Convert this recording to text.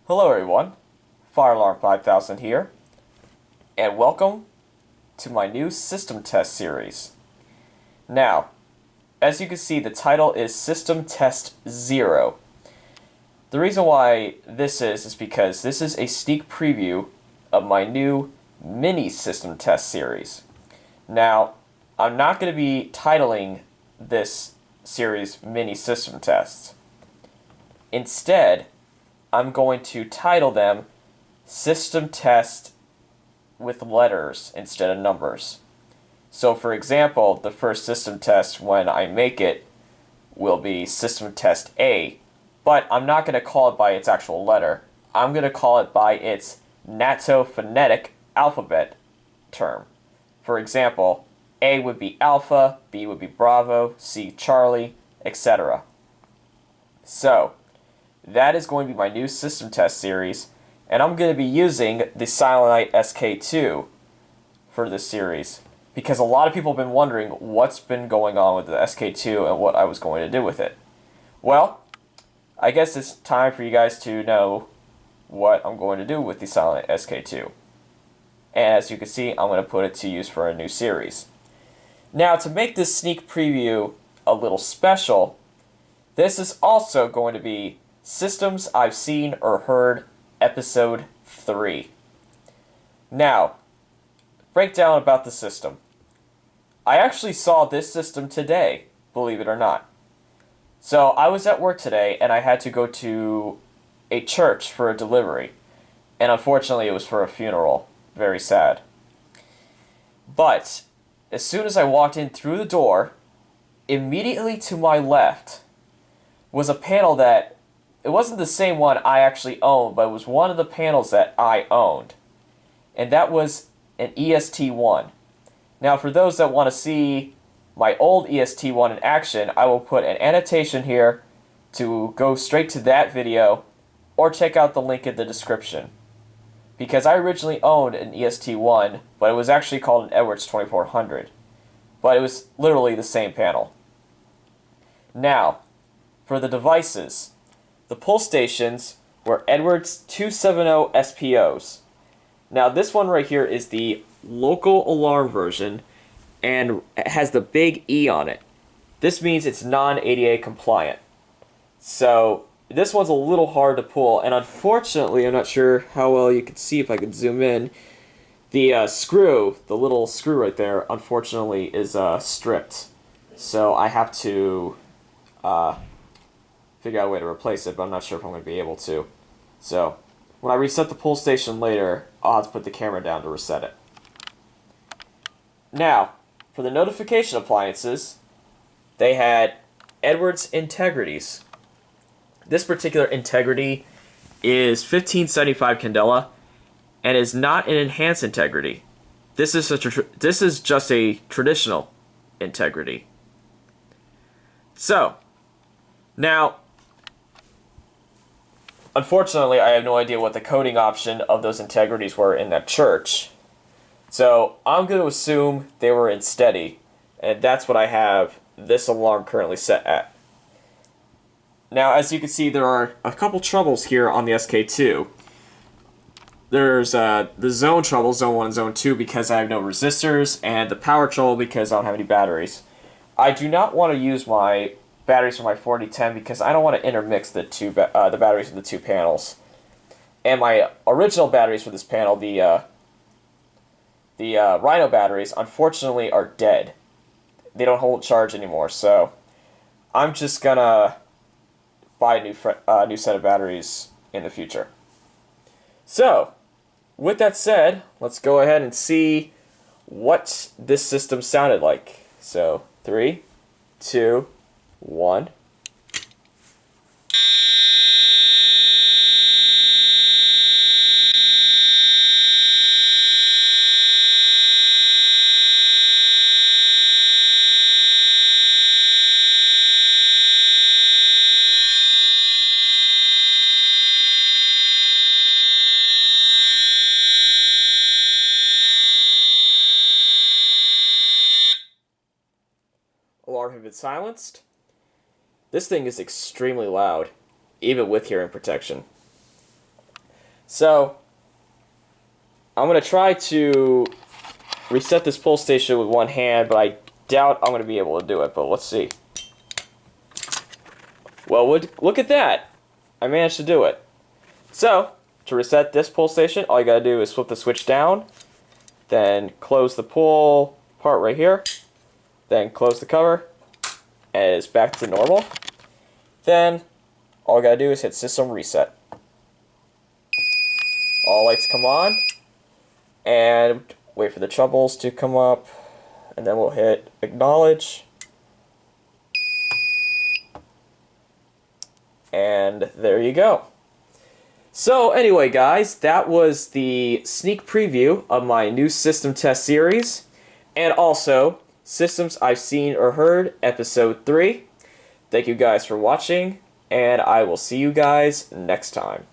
Hello everyone, Fire Alarm 5000 here, and welcome to my new system test series. Now, as you can see, the title is System Test 0. The reason why this is because this is a sneak preview of my new mini system test series. Now, I'm not going to be titling this series Mini System Tests. Instead, I'm going to title them System Test with letters instead of numbers. So for example, the first system test when I make it will be System Test A, but I'm not going to call it by its actual letter. I'm going to call it by its NATO Phonetic Alphabet term. For example, A would be Alpha, B would be Bravo, C Charlie, etc. So, that is going to be my new system test series, and I'm going to be using the Silent Night SK2 for this series, because a lot of people have been wondering what's been going on with the SK2 and what I was going to do with it. Well, I guess it's time for you guys to know what I'm going to do with the Silent Night SK2. And as you can see, I'm going to put it to use for a new series. Now, to make this sneak preview a little special, this is also going to be Systems I've Seen or Heard, Episode 3. Now, breakdown about the system. I actually saw this system today, believe it or not. So, I was at work today, and I had to go to a church for a delivery. And unfortunately, it was for a funeral. Very sad. But, as soon as I walked in through the door, immediately to my left was a panel that it wasn't the same one I actually owned, but it was one of the panels that I owned. And that was an EST1. Now, for those that want to see my old EST1 in action, I will put an annotation here to go straight to that video, or check out the link in the description. Because I originally owned an EST1, but it was actually called an Edwards 2400. But it was literally the same panel. Now, for the devices, the pull stations were Edwards 270 SPOs. Now this one right here is the local alarm version and it has the big E on it. This means it's non-ADA compliant. So this one's a little hard to pull, and unfortunately, I'm not sure how well you can see if I could zoom in. The screw, the little screw right there, unfortunately is stripped. So I have to figure out a way to replace it, but I'm not sure if I'm going to be able to. So, when I reset the pull station later, I'll have to put the camera down to reset it. Now, for the notification appliances, they had Edwards Integrities. This particular integrity is 1575 candela and is not an enhanced integrity. This is just a traditional integrity. So, now, unfortunately, I have no idea what the coding option of those integrities were in that church. So, I'm going to assume they were in steady, and that's what I have this alarm currently set at. Now, as you can see, there are a couple troubles here on the SK2. There's the zone trouble, zone 1 and zone 2, because I have no resistors, and the power trouble because I don't have any batteries. I do not want to use my batteries for my 4010 because I don't want to intermix the batteries of the two panels. And my original batteries for this panel, the Rhino batteries, unfortunately are dead. They don't hold charge anymore, so I'm just gonna buy a new set of batteries in the future. So, with that said, let's go ahead and see what this system sounded like. So, 3, 2, 1. Alarm had been silenced. This thing is extremely loud, even with hearing protection. So, I'm going to try to reset this pull station with one hand, but I doubt I'm going to be able to do it, but let's see. Well, look at that! I managed to do it. So, to reset this pull station, all you gotta do is flip the switch down, then close the pull part right here, then close the cover, and it's back to normal. Then, all you gotta do is hit System Reset. All lights come on, and wait for the troubles to come up, and then we'll hit Acknowledge. And there you go. So anyway, guys, that was the sneak preview of my new system test series, and also Systems I've Seen or Heard, Episode 3. Thank you guys for watching, and I will see you guys next time.